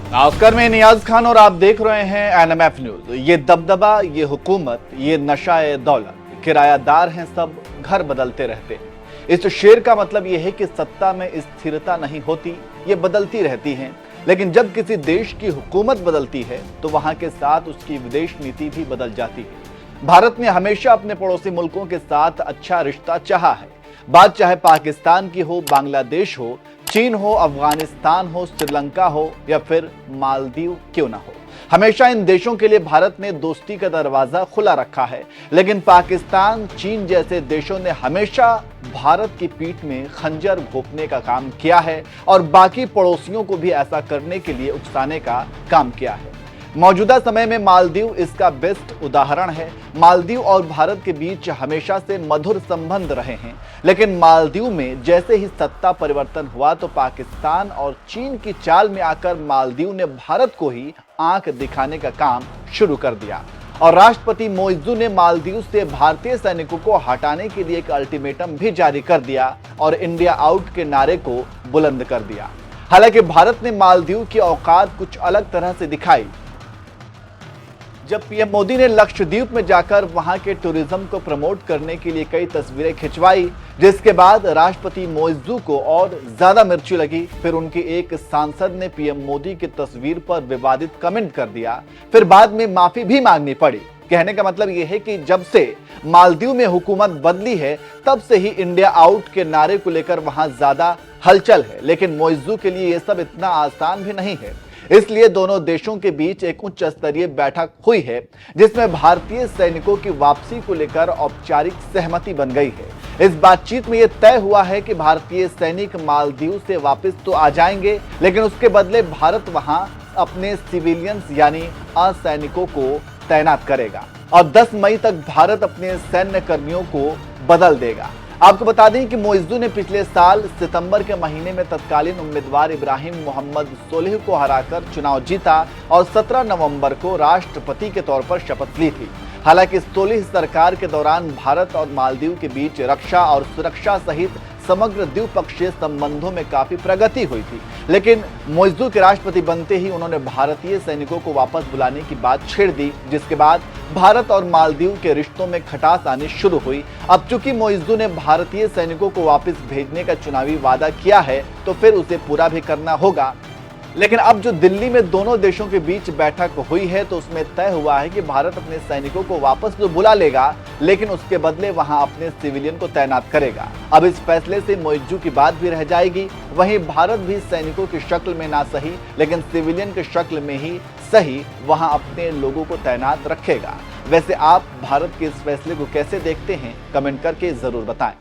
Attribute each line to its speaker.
Speaker 1: नमस्कार, मैं नियाज खान और आप देख रहे हैं एनएमएफ न्यूज। ये दबदबा, ये हुकूमत, ये नशा दौलत, किरायादार हैं सब, घर बदलते रहते हैं। इस शेर का मतलब यह है कि सत्ता में स्थिरता नहीं होती, ये बदलती रहती है। लेकिन जब किसी देश की हुकूमत बदलती है तो वहां के साथ उसकी विदेश नीति भी बदल जाती है। भारत ने हमेशा अपने पड़ोसी मुल्कों के साथ अच्छा रिश्ता चाहा है। बात चाहे पाकिस्तान की हो, बांग्लादेश हो, चीन हो, अफगानिस्तान हो, श्रीलंका हो या फिर मालदीव क्यों ना हो, हमेशा इन देशों के लिए भारत ने दोस्ती का दरवाजा खुला रखा है। लेकिन पाकिस्तान, चीन जैसे देशों ने हमेशा भारत की पीठ में खंजर घोंपने का काम किया है और बाकी पड़ोसियों को भी ऐसा करने के लिए उकसाने का काम किया है। मौजूदा समय में मालदीव इसका बेस्ट उदाहरण है। मालदीव और भारत के बीच हमेशा से मधुर संबंध रहे हैं, लेकिन मालदीव में जैसे ही सत्ता परिवर्तन हुआ तो पाकिस्तान और चीन की चाल में आकर मालदीव ने भारत को ही आंख दिखाने का काम शुरू कर दिया और राष्ट्रपति मोइज़ू ने मालदीव से भारतीय सैनिकों को हटाने के लिए एक अल्टीमेटम भी जारी कर दिया और इंडिया आउट के नारे को बुलंद कर दिया। हालांकि भारत ने मालदीव की औकात कुछ अलग तरह से दिखाई जब पीएम मोदी ने लक्षद्वीप में जाकर वहां के टूरिज्म को प्रमोट करने के लिए कई तस्वीरें खिंचवाई, जिसके बाद राष्ट्रपति मोइज़ू को और ज्यादा मिर्ची लगी। फिर उनके एक सांसद ने पीएम मोदी की तस्वीर पर विवादित कमेंट कर दिया, फिर बाद में माफी भी मांगनी पड़ी। कहने का मतलब यह है कि जब से मालदीव में हुकूमत बदली है तब से ही इंडिया आउट के नारे को लेकर वहां ज्यादा हलचल है। लेकिन मोइज़ू के लिए यह सब इतना आसान भी नहीं है, इसलिए दोनों देशों के बीच एक उच्च स्तरीय बैठक हुई है जिसमें भारतीय सैनिकों की वापसी को लेकर औपचारिक सहमति बन गई है। इस बातचीत में यह तय हुआ है कि भारतीय सैनिक मालदीव से वापस तो आ जाएंगे, लेकिन उसके बदले भारत वहां अपने सिविलियंस यानी असैनिकों को तैनात करेगा और 10 मई तक भारत अपने सैन्य कर्मियों को बदल देगा। आपको बता दें कि मोइज़ू ने पिछले साल सितंबर के महीने में तत्कालीन उम्मीदवार इब्राहिम मोहम्मद सोलिह को हराकर चुनाव जीता और 17 नवंबर को राष्ट्रपति के तौर पर शपथ ली थी। हालांकि सोलिह सरकार के दौरान भारत और मालदीव के बीच रक्षा और सुरक्षा सहित समग्र द्विपक्षीय संबंधों में काफी प्रगति हुई थी, लेकिन मोइज़ू के राष्ट्रपति बनते ही उन्होंने भारतीय सैनिकों को वापस बुलाने की बात छेड़ दी, जिसके बाद भारत और मालदीव के रिश्तों में खटास आनी शुरू हुई। अब चूंकि मोइज़ू ने भारतीय सैनिकों को वापस भेजने का चुनावी वादा किया है तो फिर उसे पूरा भी करना होगा। लेकिन अब जो दिल्ली में दोनों देशों के बीच बैठक हुई है तो उसमें तय हुआ है कि भारत अपने सैनिकों को वापस तो बुला लेगा, लेकिन उसके बदले वहां अपने सिविलियन को तैनात करेगा। अब इस फैसले से मोइज़ू की बात भी रह जाएगी। वहीं भारत भी सैनिकों की शक्ल में ना सही लेकिन सिविलियन की शक्ल में ही सही वहां अपने लोगों को तैनात रखेगा। वैसे आप भारत के इस फैसले को कैसे देखते हैं, कमेंट करके जरूर बताएं।